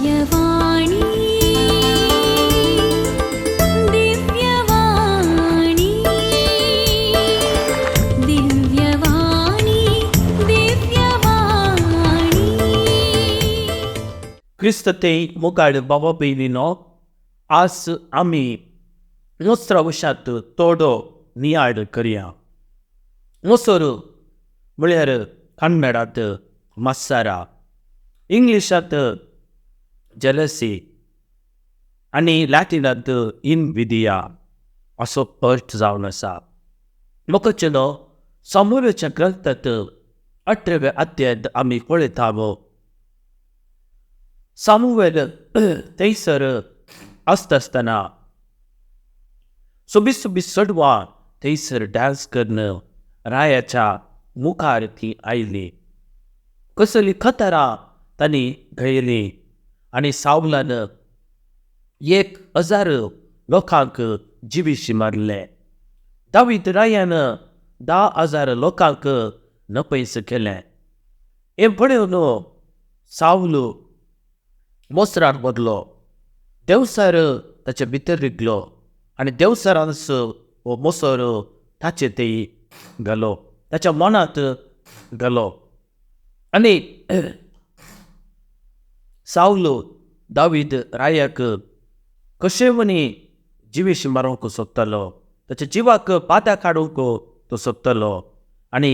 Divyavani Divyavani Divyavani. Cristo tem मुखार बाबा बहिणीनो, आज आम्ही नुसरा विषयात थोडो नियाळ करूया. मुसोर म्हळ्यार कन्नडात मत्सरा, इंग्लिशात जेलसी आनी लॅटिनात इनविडिया असो अर्थ जावन आसा. मोकचेनो समोरच्या ग्रंथात 18व्या अध्यायात आमी पळयतालो. सामुवेल थंयसर आसतना सोबीत चडवां थंयसर डान्स करून रायाच्या मुखार ती आयली. कसली खतरां तांणी घडयली आनी सावलान 1000 लोकांक जिवीशी मारले. दावीद रायान 10,000 लोकांक नपयस केले. हे पळोवन सावल मोसराक बदलो. देवसार ताचे भितर रिगलो आनी देवसारांस हो मोसोर ताचे थंय घालो, ताच्या मनांत घालो. आनी सावल दावीद रायाक कशेवणी जिवीश मारूंक सोदतालो, ताच्या जिवाक बादा काडूंक तो सोदतालो. आनी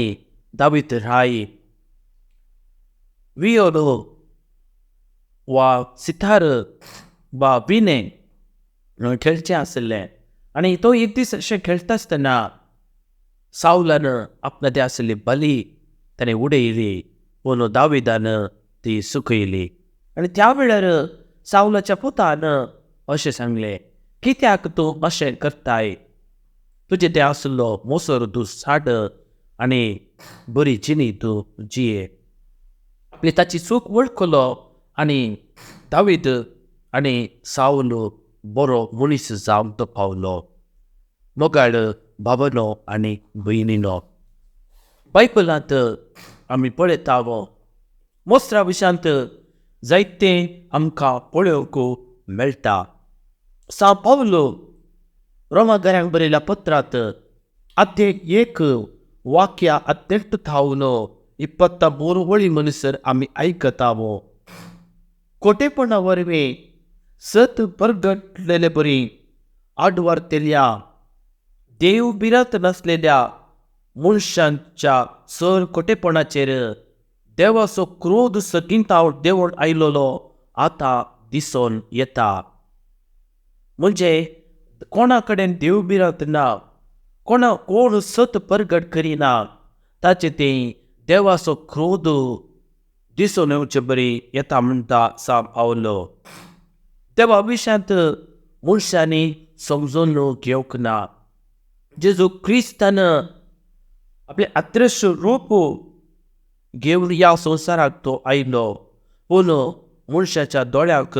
दावीद राय वियोल वा सितार वा विणे खेळचें आसलें. आनी तो एक दीस अशें खेळटा आसतना सावलान आपणाचें तें आसली बली ताणें उडयली, पूण दाविदान ती सुकयली. आनी त्या वेळार सावलाच्या पुतान अशें सांगलें, कित्याक तूं अशें करताय? तुजें तें आसलो मोसोर तूं साड आनी बरी जिणी तूं जिये. आपली ताची चूक वळखलो आनी दावीद आनी सावल बरो मनीस जावन तो पावलो. मोगाळ भावनो आनी भयणीनो, बायबलांत आमी पळयतालो मोसरा विशयांत जायतें आमकां पळोवंक मेळटा. सा पावलो रोमाकारांक बरयल्या पत्रांत अध्याय 1 वाक्या 18 थावन 23 वळी म्हणसर आमी आयकतालो. खोटेपणा वरवीं सत परगटलेले बरी आडवारतेल्या देव बिरात नसलेल्या मनशांच्या सर खोटेपणाचेर देवाचो क्रोध सगिंताव देवून आयलोलो आतां दिसून येता. म्हणजे कोणा कडेन देव बिरात ना, कोण सत परगट करिना, ताचे ते देवाचो क्रोध दिसून येवचे बरी येता म्हणटा सा पावलो. देवा विशयांत मनशांनी समजून घेवंक ना. जेजू क्रिस्तान आपले अदृश्य रूप घेवन ह्या संवसाराक तो आयलो, पूण मनशाच्या दोळ्यांक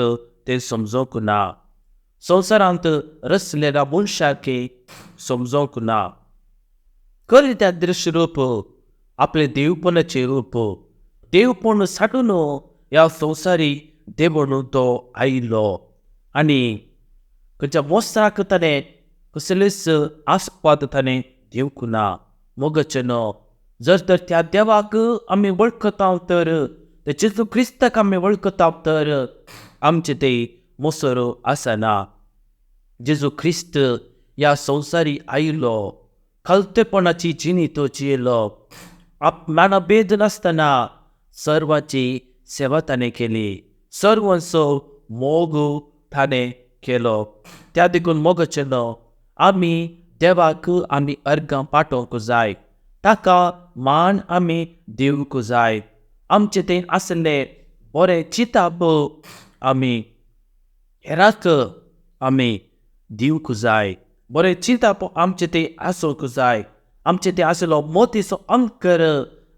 तें समजोंक ना. संवसारांत रचलेल्या मनशाक समजोंक ना. खरें तें अदृश्य रूप आपले देवपणाचें रूप, देवपण साठून ह्या संवसारी देवून तो आयलो. आनी खंयच्या मोसराक ताणें कसलेच आस्पाद ताणें दिवंक ना. मोगचेनो, जर तर त्या देवाक आमी वळखता तर, त्या जेजू क्रिस्ताक आमी वळखता तर आमचे ते मोसर आसना. जेजू क्रिस्त ह्या संवसारी आयलो, खालतेपणाची जिणी तो जियेलो. आपणान भेद नासतना सर्वांची सेवा ताणें केली, सर्वांचो मोग ताणें केलो. त्या देखून मोगचेनो, आमी देवाक आमी अर्गां पाठोवंक जाय, ताका मान आमी दिवंक जाय. आमचें तें आसलें बरें चिंतप आमी हेरांक आमी दिवंक जाय. बरें चिंतप आमचें तें आसूंक जाय. आमचें तें आसलो मोतीचो अंकर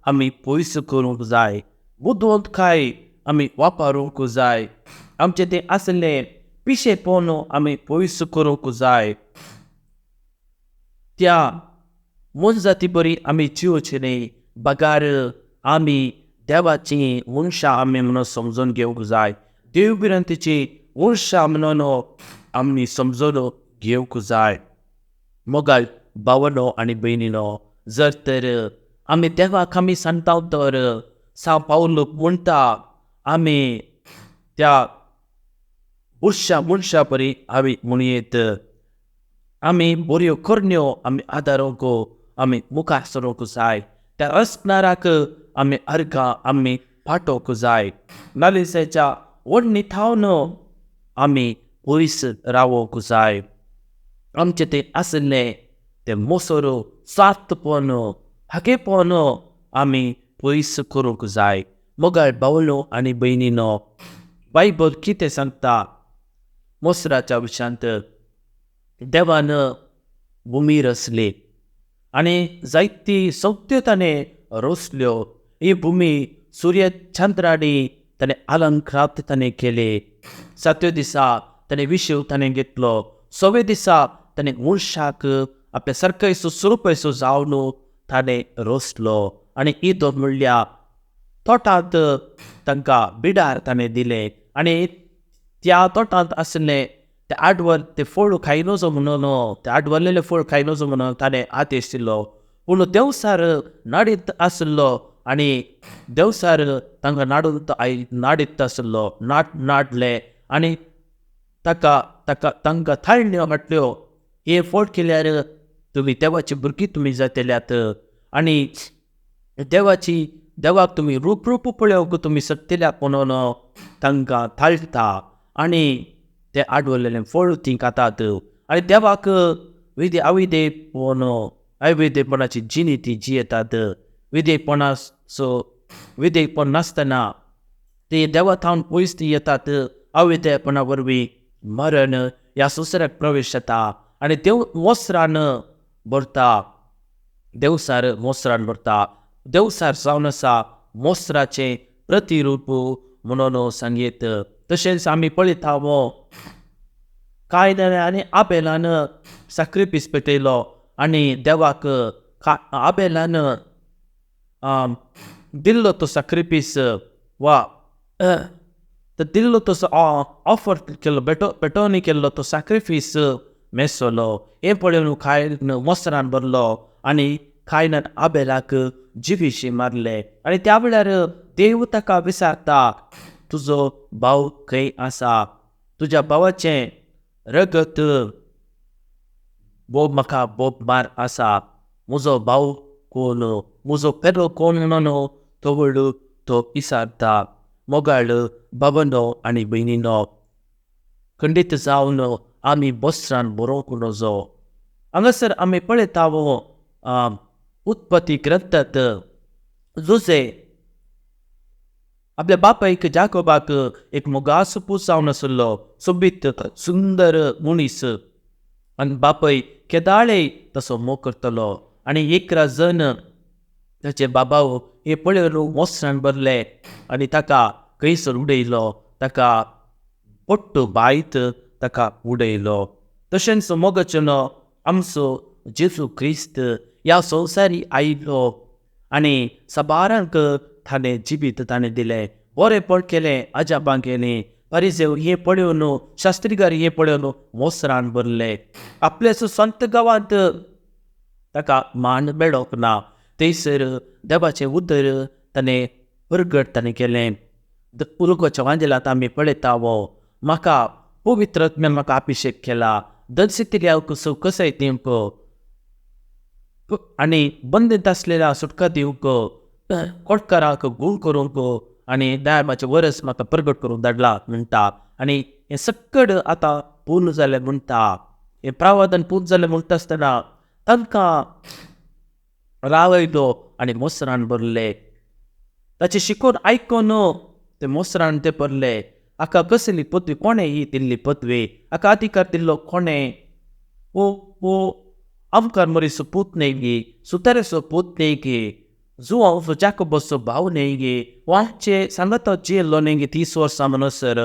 आमी पयस करूंक जाय. बुदवंतकाय आमी वापरूंक जाय. आमचें तें आसलें पिशेपण आमी पयस करूंक जाय. त्या मनजाती बरी आमी जिवची न्ही, बगार आमी देवाची मनशां आमी म्हणून समजून घेवंक जाय. देवविरंतीची उर्षा म्हणून आम्ही समजून घेऊक जाय. मोगाल भावनो आणि बहिणीनो, जर तर आम्ही देवाक आम्ही सांगता तर सा पाऊल म्हणटा आम्ही त्या उर्षा परी आम्ही म्हणयेत. आम्ही बऱ्यो करण्यो आम्ही आदारोंक आम्ही मुखार सरोंक जाय. त्या असणाराक आम्ही अर्घा आम्ही फाटोवक जाय. नालिसेच्या वडणी थावन आम्ही पयस रावोंक जाय. आमचे ते आसले ते मोसोर स्वार्थपण हाकेपण आम्ही पयस करूंक जाय. मोगाळ भावनो आणि बहिणीनो, बायबल कितें सांगता मोसराच्या विशयांत? देवान भुमी रचली आणि जायती सवत्यो ताणें रोसल्यो. ही भुमी सूर्य चंद्रानी ताणें अलंकृत ताणें केली. 7व्या दिसा ताणें विशीव ताणें घेतलो. 6व्या दिसा ताणें मनशाक आपल्या सारकेसो स्वरुपेसो जावन ताणें रोसलो. आणि ईद म्हणल्यार तोटांत तांकां बिडार ताणें दिले आणि त्या तोटांत आसले ते आडवर ते फळ खाय नजो म्हणून, ते आडवरलेले फळ खाय नजो म्हणून ताणें आदेश दिलो. पूण देवसार नाडीत आसलो आणि देवसार तांकां नाडीत आसलो. नाडले आणि तांकां थाळण्यो हाडल्यो. हे फळ केल्यार तुमी देवाची भुरगीं तुमी जातल्यात आणि देवाक तुमी रूप पळोवंक तुमी शकतल्यात म्हणून तांकां थाळटा आणि ते आडवरलेलें फळ ती खातात. आणि देवाक अविधेयपणाची जिणी ती जियेतात. विधेयपण नासतना ते देवा थावन पयस ती येतात. अविधेयपणा वरवीं मरण ह्या संवसाराक प्रवेश जाता आणि देव मोसरान भरता. देवसार जावन आसा मोसराचें प्रतिरूप म्हणून सांगयेत. तशेंच आमी पळयता कायनान आनी आबेलान सॅक्रिफीस पेटयलो आणि देवाक आबेलान दिल्लो तो सॅक्रिफीस वा दिल्लो तो ऑफर केल्लो पेटोवणी केल्लो तो सॅक्रिफीस मेसलो. हे पळोवन कायन मोसरान भरलो आणि कायनान आबेलाक जिवीशी मारले. आणि त्या वेळार देव ताका विचारता, तुजो भाव खंय आसा? तुज्या भावाचें रगत म्हाका मार आसा. म्हजो भाव कोण? म्हजो पेलो कोण म्हणून तो विचारता. मोगाळ भावनो आनी बहिणीनो, खंडीत जावन आमी मोसरान बरोवंक नजो. हांगासर आमी पळयता उत्पत्ती ग्रंथांत जुजे आपल्या बापायक जाकोबाक एक मोगाचो पूत जावन आसलो. सोबीत सुंदर मनीस. आनी बापाय केदाळे तसो मोग करतलो. आणि एक जण ताचे बाबाव हे पळोवन मोसरान भरले आणि ताका खंयसर उडयलो. ताका पट्टू बायत ताका उडयलो. तशेंच मोगाचेनो आमचो जेजू क्रिस्त ह्या संवसारी आयिल्लो आणि सबारांक ताणें जिवीत ताणें दिलें. बरेंपण केलें, अजापां केलीं. फरिसेव हे पळोवन, शास्त्रीकार हे पळोवन मोसरान भरले. आपल्याच संत गांवांत ताका मान मेळोंक ना. थंयसर देवाचें उदर ताणें प्रगट ताणें केलें. उलोवच्या वांजेलांत आमी पळयता म्हाका पवित्र आत्म्यान म्हाका अभिशेक केला. दर्शितल्याक कसाय दिवंक आणि बंदीत आसलेल्या सुटका दिवंक, कोटकारांक गूण करूंक आणि न्यायाचे वरस म्हाका प्रगट करूंक धाडला म्हणटा. आणि हें सकड आतां पूर्ण जालें म्हणटा. हें प्रावधान पूर्ण जालें म्हणटा आसतना तांकां रावयलो आणि मोसरान भरले. ताचे शिकोवन आयकून ते मोसरान ते भरले. हाका कसली पदवी? कोणें ही दिल्ली पदवी? हाका अधिकार दिल्लो कोणें? अमकार मरीसो पूत न्ही गे, सुतारेसो पूत न्ही गे, जुवांव जाकोबाचो भाव न्ही गे, वांचे सांगातो जियेल्लो न्ही गे 30 वर्सां म्हणसर.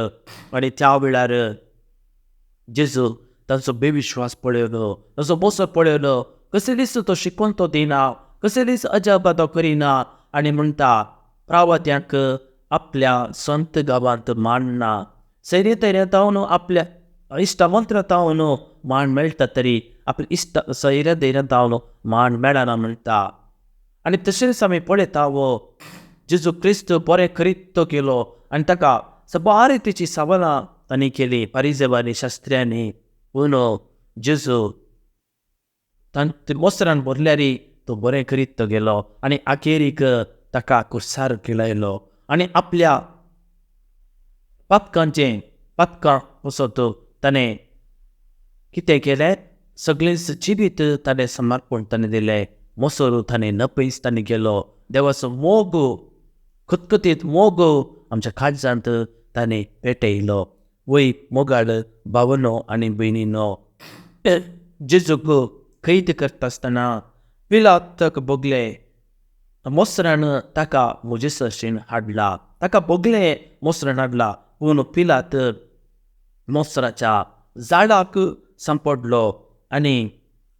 आणि त्या वेळार जेजू तांचो बेविश्वास पळयलो, ताचो मोसर पळयलो. कसे दीस तो शिकोवन तो दिना, कसे दीस अजापा तो करिना. आणि म्हणटा प्रावाद्यांक आपल्या संत गांवांत मानना. सैर्यतैर्यात जावन आपल्या इश्टामंत्र जावन मान मेळटा तरी आपल्या इश्ट सैर्यधैर्यात जावन मान मेळना म्हणटा. आनी तशेंच आमी पळयता वो जेजू क्रिस्त बरें करीत तो गेलो आनी ताका सबार तेची सावनां तांणी केली फारिजेवांनी शास्त्र्यांनी. पूण जेजू तांचे मोसरान भरल्यार तो बरें करीत तो गेलो आनी आखेरीक ताका कुर्सार किळयलो आनी आपल्या पातकां वसत ताणें कितें केलें, सगळें जिवीत ताणें समर्पण ताणें दिलें. मोसोर ताणें नपयस ताणें गेलो. देवाचो मोग खतखतीत मोग आमच्या काळजांत ताणें पेटयलो. वय मोगाळ भावनो आनी भयणीनो, जेजूक कैद करता आसतना पिलात ताका बोगले मोसरान ताका म्हजे सरशेन हाडला. ताका बोगले मोसरान हाडला पूण पिलात मोसराच्या झाडाक सांपडलो आनी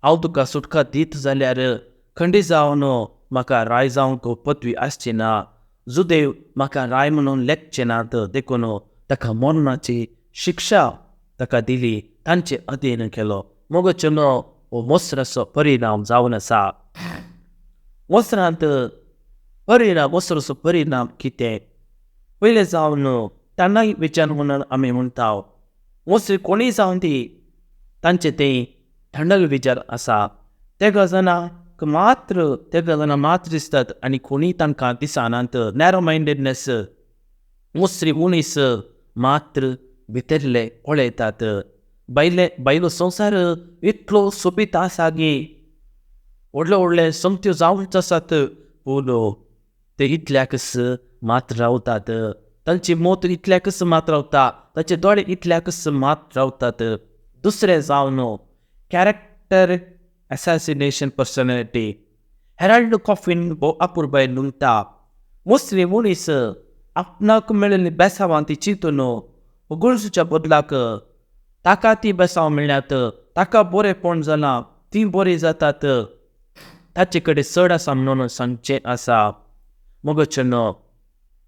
हांव तुका सुटका दीत जाल्यार खंडी जावन म्हाका राय जावंक पदवी आसची ना. जुदेव म्हाका राय म्हणून लेखचे नात देखून ताका मरणाची शिक्षा ताका दिली, तांचे अधीन केलो. मोगचेनो हो मोसराचो परिणाम जावन आसा. मोसराचो परिणाम कितें? पयलें जावन तांणाय विचार म्हणून आमी म्हणटा मोसरी कोणीय जावन ती तांचे ते थंडल विचार आसा. ते गजानाक मात्र दिसतात आनी कोणीय तांकां दिसनात. नॅरो मायंडेडनेस मोसरी मनीस मात्र भितरले पळयतात. भायलो संवसार इतलो सोबीत आसा की व्हडले संगत्यो जावंच आसात पूण ते इतल्याकच मात रावतात. तांची मोत इतल्याकच मात रावता, तांचे दोळे इतल्याकच मात रावतात. दुसरें जावन कॅरेक्टर असॅसिनेशन पर्सनॅलिटी. हेराल्ड कॉफीन अपुरबाय म्हणटा मोसरी मनीस आपणाक मेळिल्ली बेसांवां ती चिंतून गरजेच्या बदलाक ताका ती बेसांव मेळ्ळ्यात, ताका बरेंपण जालां, ती बरी जातात, ताचे कडेन चड आसा म्हणून सांगचें आसा. मोगचेनो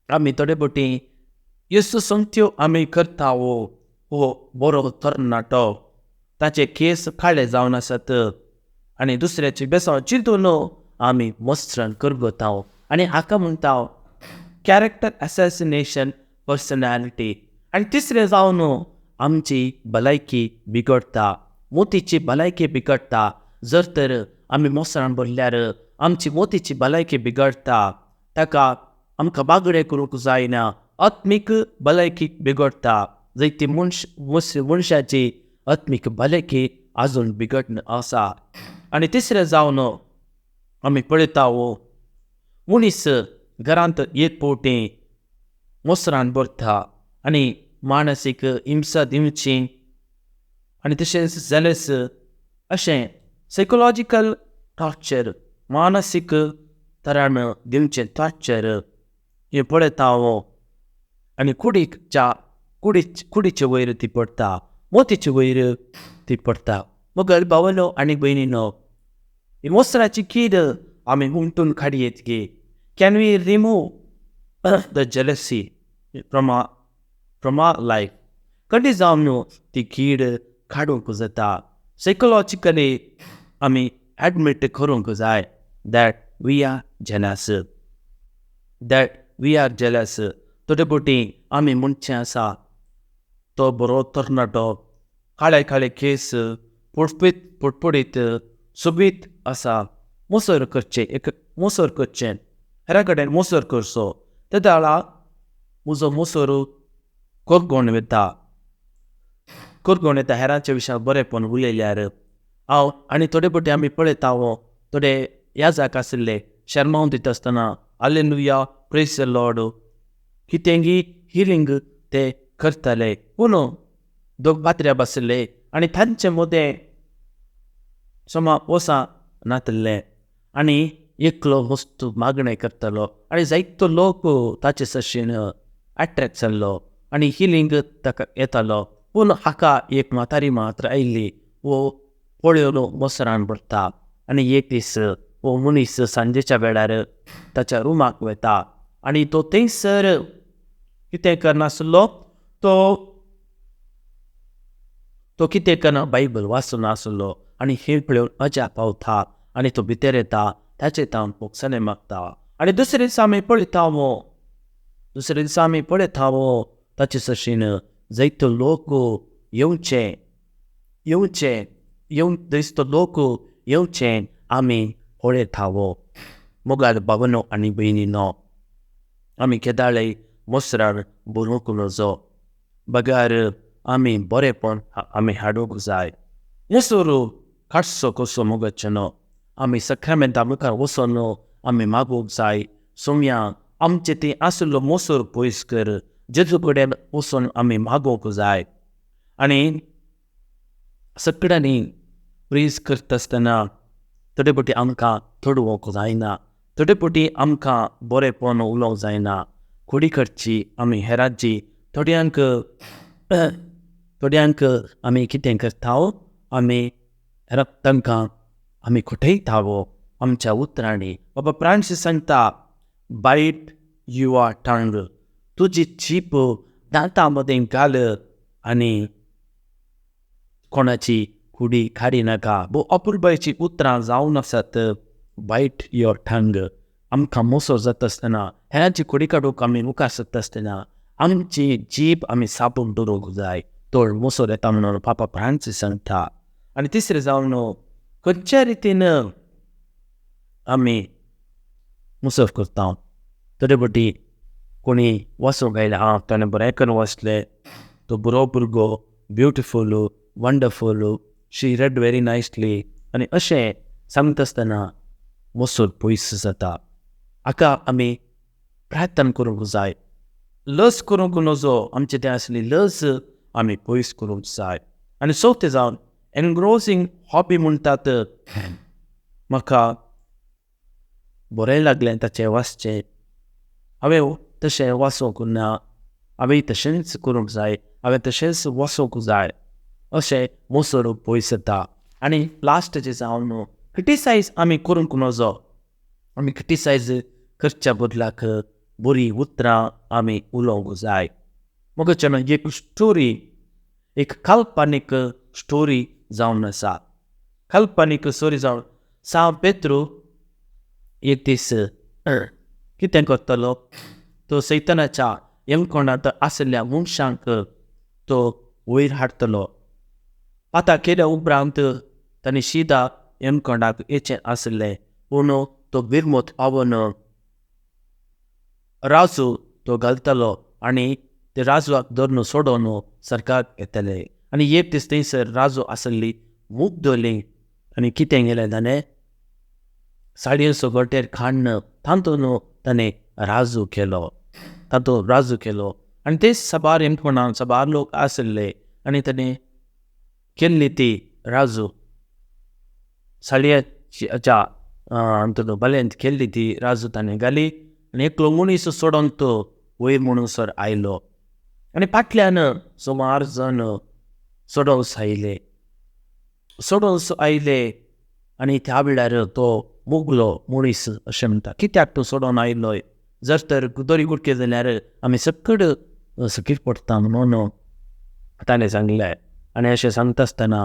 आमी थोडे फावटी येसू संगत्यो आमी करता हो बरो तरणाटो, ताचे केस काळे जावन आसात आनी दुसऱ्याची बेसांव चिंतून आमी मोसरान करगता आनी हाका म्हणटा कॅरेक्टर असॅसिनेशन पर्सनॅलिटी. आनी तिसरें जावन आमची भलायकी बिगडटा, मोतीची भलायकी बिगडटा. जर तर आमी मोसरान भरल्यार आमची मोतीची भलायकी बिगडटा, ताका आमकां बागडे करूंक जायना. आत्मीक भलायकी बिगडटा. जायती मनशाची आत्मीक भलायकी आजून बिगडन आसा. आनी तिसरें जावन आमी पळयता मनीस घरांत एक फावटी मोसरान भरता आनी मानसीक हिंसा दिवची आनी तशेंच जेलस अशें सायकोलॉजिकल टॉर्चर, मानसीक तरान दिवचें टॉर्चर हें पळयता आनी कुडीचे वयर ती पडटा, मोतीचे वयर ती पडटा. मगर भावनो आनी भयणीनो, ही मोसराची कीड आमी उमटून काडयेत गे. Can we remove the jealousy from our life? कधी जावन ती कीड काडूंक जाता. सायकोलॉजिकली आमी एडमीट करूंक जाय दॅट वी आर जेलस. थोडे फावटी आमी म्हणचें आसा तो बरो तरणाटो, काळे केस, फुटफुडीत सोबीत आसा, मोसर करचें, हेरा कडेन मोसर करचो. त्या वेळा म्हजो मोसर कोरगोण येता हेरांच्या विशयान बरेंपण उलयल्यार. हांव आनी थोडे फावटी आमी पळयता थोडे ह्या जाका आसले शर्मावन दिता आसतना हालेलुया प्रेज द लॉर्ड कितेंगी हिलिंग ते करताले. पूण दोग बात्र्या बसले आनी तांचे मदें सोमा वसा नातले आनी एकलो वस्तू मागणें करतालो आनी जायतो लोक ताचे सरशेन अट्रॅक्ट जाल्लो आनी हिलिंग ताका येतालो. पूण हाका एक म्हातारी मात्र आयिल्ली, वो पळयोन मोसरान भरता आनी एक दीस वो मनीस सांजेच्या वेळार ताच्या रुमाक वता आनी तो थंयसर कितें करनासलो, तो तो कितें करना बायबल वाचून आसलो आनी हें पळोवन अजा पावता आनी तो भितर येता ताचे तावन मोक्षाने मागता. आनी दुसरे दिसा आमी पळयता ताचे सशीन जायतो लोक येवचे आमी पळयता. मोगाल भावनो आनी भयणीनो, आमी केदाळे मोसरार बरोवंक नजो बगार आमी बरेपण आमी हाडूंक जाय. मोसोर काडचो कसो मोगाचे न्हू. आमी सक्रामेंटा मुखार वचोन आमी मागूंक जाय. सोम्या आमचे ती आसलो मोसोर पयस कर. जेजू कडेन वचोन आमी मागोवंक जाय. आनी सगळ्यांनी प्रेज करता आसतना थोडे फावटी आमकां थोडवंक जायना. थोडे फावटी आमकां बरेपण उलोवंक जायना. खोडी करची आमी हेरांची थोड्यांक आमी कितें करता, आमी तांकां आमी खोटयता आमच्या उतरांनी. बाबा फ्रांसीस सांगता, बायट युअर टंग, तुजी जीप दांतां मदें घाल आनी कोणाची कुडी काडी नाका. अपुरबायची उतरां जावन आसात. बायट युअर टंग. आमकां मोसोर जाता आसतना, हेरांची कुडी काडूंक आमी मुखार सरता आसतना आमची जीप आमी सापून दवरूंक जाय. तो मोसोर येता म्हणून पापा फ्रांसीस सांगता. आनी तिसरें जावन खंयच्या रितीन आमी मोसोर करता. थोडे फावटी कोणी वाचूंक आयला, ताणें बरें करून वाचलें, तो बरो भुरगो, beautiful, wonderful, she read very nicely, आनी अशें सांगता आसतना मोसोर पयस जाता. हाका आमी प्रार्थना करूंक जाय. लस करूंक नजो. आमचे तें आसली लस आमी पयस करूंक जाय. आनी चवथें जावन एनग्रोसींग हॉबी म्हणटात. म्हाका बरें लागलें ताचें वाचचें. हांवें तशें वाचूंक ना. हांवें तशेंच करूंक जाय. हांवें तशेंच वाचूंक जाय. अशें मोसोर पयस जाता. आनी लास्टचें जावन क्रिटिसायज आमी करूंक नजो. आमी क्रिटिसायज करच्या बदलाक बरी उतरां आमी उलोवंक जाय. मोगाचें एक स्टोरी, एक काल्पनीक स्टोरी जावन आसा. काल्पनीक स्टोरी जावन सांव पेद्रू एक दीस कितें करतलो, तो सैतानाच्या येमकोणांत आसल्या मनशांक तो वयर हाडटलो. आतां केल्या उपरांत तांणी शिदा येमकोणाक येचें आसलें, पूण तो बिरमोत पावोन राजू तो घालतलो आनी ते राजवाक धरून सोडोन सरकार येतले. आनी एक दीस थंयसर राजू आसली मूग दवरली आनी कितें गेलें ताणें साडयेचो गोटेर काडून तातूंत ताणें राजू केलो. आनी ते साबार येमकोणान साबार लोक आसले आनी ताणें केल्ली ती राजू साडयेच्या बलेंत केल्ली ती राजू ताणें घाली आनी एकलो मनीस सोडोन तो वयर म्हणूसर आयलो. आनी फाटल्यान सुमार जण सोडोंस आयले आनी त्या वेळार तो मुगलो मनीस अशें म्हणटा, कित्याक तूं सोडोन आयलोय? जर तर दोरी गुडके जाल्यार आमी सकयल पडटा म्हणून ताणें सांगलें. आनी अशें सांगता आसतना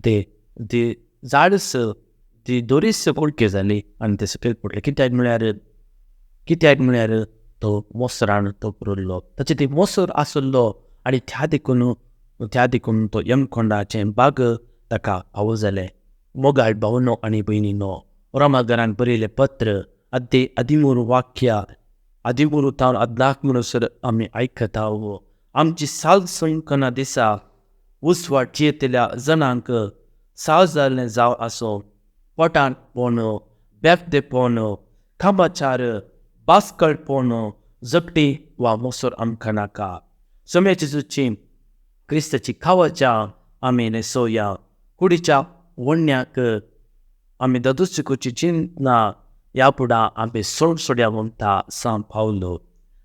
ती झाडस ती दोरीस गुडके जाली आनी ते सकयल पडले. कित्याक म्हळ्यार तो मोसरान तो पुरलो. ताची ती मोसोर आसलो आनी त्या देखून तो येमकोंडाचें बाग ताका फावो जालें. मोगाळ भावनो आनी भयणीनो, रोमाघरान बरयलें पत्र अध्याय 13 वाक्यां 13 म्हणसर आमी आयकता. आमची साल संकना दिसा उसवाट जियेतल्या जनांक साल जाल्लें जावं आसूं, पोटांत पोन, बेबदेपण, कामाचार, बासकळपण, जगटी वा मोसोर आमकां नाका. सोम्याची जेजूची क्रिस्ताची खावाच्या आमी न्हेसोया. कुडीच्या वडण्याक आमी दोदोसकुची चिंतना ह्या फुडां आमी सोड्या म्हणटा सांव पावलो.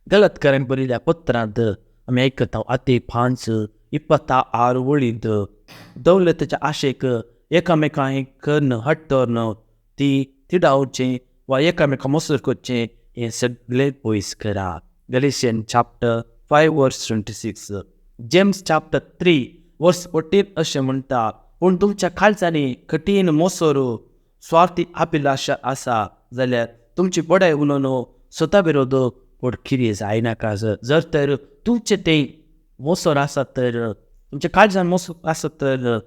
गलतकारांक बरयल्या पत्रांत आमी आयकता अध्याय 5 26 वळींत दौलताच्या आशेक एकामेकांक कन्न हट धरून ती तिडावचें वा एकामेकां मोसोर करचें हें सगळें पयस करा. गलेशियन chapter 5 verse 26. जेम्स chapter 3 वर्सपट्टीन अशें म्हणटा. पूण तुमच्या काळजांनी कठीण मोसोर स्वार्थी अभिलाशा आसा जाल्यार तुमची बडाय उलोवन स्वता विरोध पोडखिरी जायनाका. जर तर तुमचे ते मोसोर आसात तर तुमच्या काळजान मोसोर आसत तर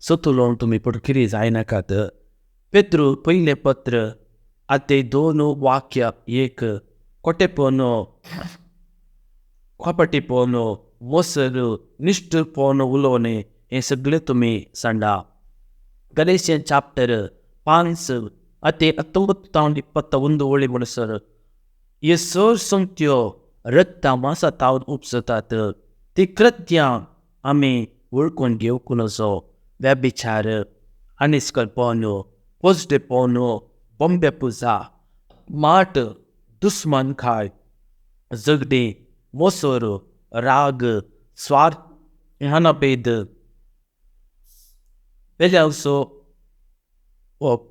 स्वता उलोवन तुमी पोडखिरी जायनाकात. पेद्रू पयलें पत्र अध्याय 2 वाक्य 1. खोटेपण, कपटीपण, मोसर, निष्ठुरपण उलोवणे हे सगळे तुम्ही सांडा. गलेशियन ಚಾಪ್ಟರ್ 5 ಅಧ್ಯಾಯ 19-21 ओळी म्हणसर हे सर संगत्यो रक्त मासा तावन उपसतात ती कृत्यां आमी वळखून घेवंक नजो. व्यभिचार, आनिस्करपण, पोजडेपण, बॉम्बे पुजा, माट, दुस्मानखाय, झगडी, मोसोर, राग, स्वार्थ, ह्यानाभेद, वेल्यावसो,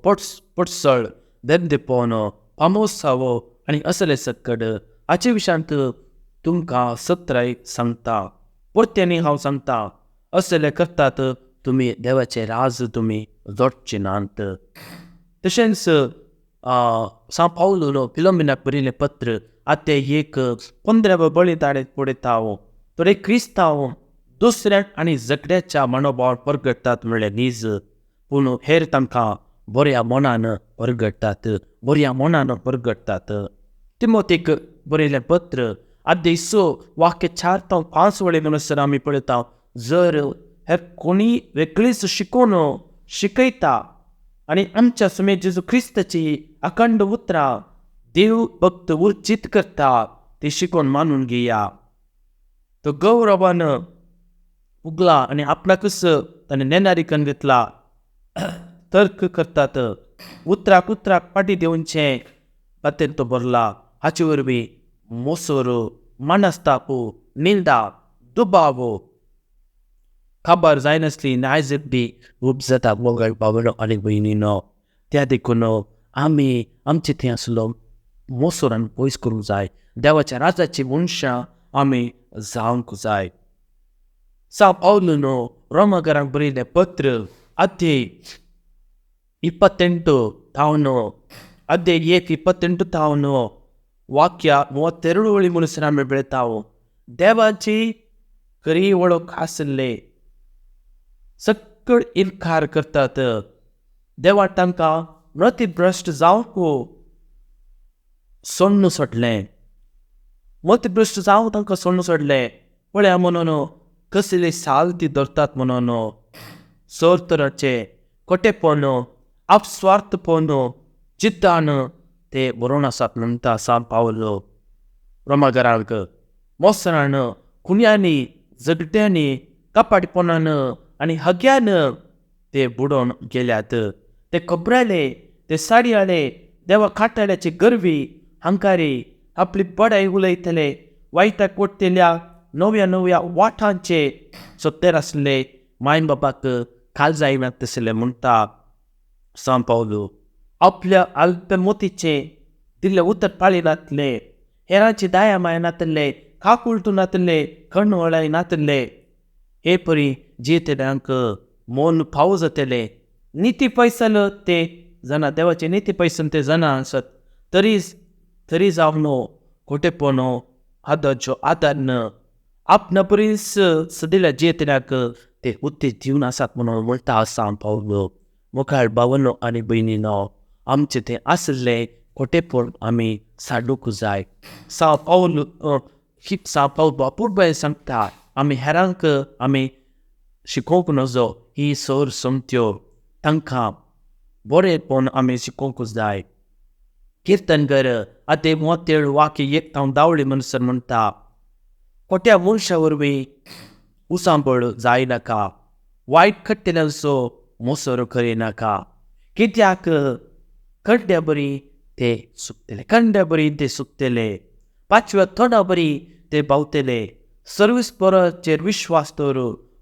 पटसळ, देमदेपण, पामोसावो आनी असले सकड हाचे विशयांत तुमकां सत्राय सांगता. परत्यांनी हांव सांगता, असले करतात तुमी देवाचे राज तुमी जोडचे नात. तशेंच सा पावलो फिलोमिनाक बरयलें पत्र अध्याय 1 15 बळी पडयता हांव. थोडे क्रिस्तांव दुसऱ्याक आनी झगड्याच्या मनोभावान परगडटात म्हणल्यार नीज, पूण हेर तांकां बऱ्या मनान परगडटात. तिमोथेक बरयलें पत्र अध्याय 6 वाक्य 4-5 वळी म्हणसर आमी पळयता, जर हेर कोणी वेगळीच शिकोवन शिकयता आनी आमच्या समेत जेजू क्रिस्ताची अखंड उतरां देव भक्त उर्जीत करता ती शिकोवन मानून घेया. तो गौरवान उगला आनी आपणाकच ताणें नेनारिकन घेतला. तर्क करतात, उतराक पाटी देवचे खातीर तो बरला. हाचे वरवीं मोसोर, मनस्ताप, निंदा, दुबाव, खबर जायनासली नायजबी खूब जाता. मोगळ भावनो आनी भयणीनो, त्या देखून आमी आमचे थंय आसलो मोसोरान पयस करूंक जाय. देवाच्या राजाची मनशां आमी जावंक जाय. सा पावलून रोमाकारांक बरयलें पत्र अध्याय 28 अध्याय 28 वाक्य 32 ओळी म्हणसर आमी पळयता, देवाची खरी वळख आसले सकड इन्कार करतात. देवा तांकां मतिभ्रश्ट जावंक सोडून सोडलें. मतिभ्रश्ट जावंक तांकां सोडून सोडलें. पळया म्हणून कसले साल ती धरतात म्हणून सर्तराचे खोटेपण, अपस्वार्थपण, जिद्दान ते बरोवन आसात म्हणटा सा पावलो रोमाकारांक. मोसरान, खुन्यांनी, झगड्यांनी, कपाटपणान आनी हग्यान ते बुडोवन गेल्यात. ते खबराले, ते साडयाले, देवा खाटाल्याचे गरवी, हंकारी, आपली बडाय उलयतले, वायटाक पडटल्या नव्या वाठांचे सोत्तेर आसले, माय बापाक काळजायनात तसले म्हणटा सा पावलो. आपल्या अल्पमतीचे दिल्ले उतर पाळी नातले, हेरांची दाया माया नातले, खाक उलटू नातले, कण्ण वळाय नातले. हे परी जियेतल्यांक मोन फावो जातले. निती पैसल ते जाणा, देवाचे निती पैसन ते जाणा आसत. तरी जावन खोटेपण, आदरचो आदार न आपणा परीस सदिल्या जियेतल्याक ते उत्तेज दिवन आसात म्हणून म्हणटा सा पावलो. मुखार भावनो आनी भयणीनो, आमचे ते आसले खोटेपण आमी साडूंक जाय. सा पावलो बापूय सांगता, आमी हेरांक आमी शिकोवंक नजो. ही सर समत्यो तांकां बरेपण आमी शिकोवंक जाय. कीर्तनकर अध्याय 37 वाक्य 1-10 म्हणसर म्हणटा, खोट्या मनशा वरवीं उसांबळ जायनाका, वायट खट्टेल्यांचो मोसोर करिनाका. कित्याक खड्ड्या बरी ते सुकतले, पाचव्या थोडा बरी ते भावतले. सर्विस्पराचेर विश्वास दवर,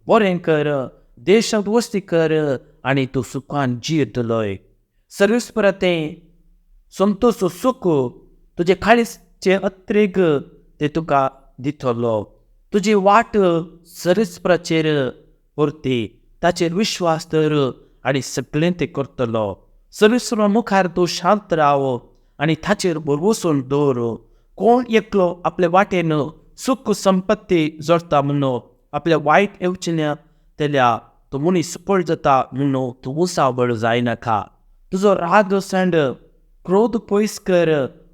बरें कर, देशांत वस्ती कर आनी तूं सुखान जियेतलोय. सर्विस्परा तें संतोष सुख तुजे खाळीचे अत्रेक ते तुका दितलो. तुजी वाट सर्विस्पराचेर व्हरती ताचेर विश्वास दवर आनी सगळें ते करतलो. सर्विसरो मुखार तूं शांत राव आनी ताचेर भरवोसून दवर. कोण एकलो आपल्या वाटेन सुख संपत्ती जोडटा म्हणून आपल्या वायट येवचें तेल्या तो मनीस सफळ जाता म्हणून तूं उसाबळ जायनाका. तुजो राग सांड, क्रोध पयस कर,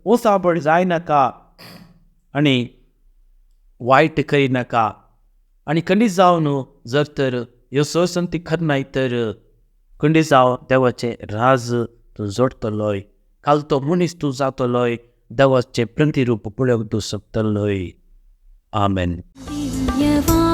उसाबळ जायनाका आनी वायट करिनाका. आनी खंडी जावन जर तर ह्यो स संगती करनाय तर खंडी जावन देवाचें राज तूं जोडटलोय. काल तो मनीस तूं जातलोय. देवाचें प्रतिरूप पळोवंक तूं शकतलोय. आमेन. दिव्यवाणी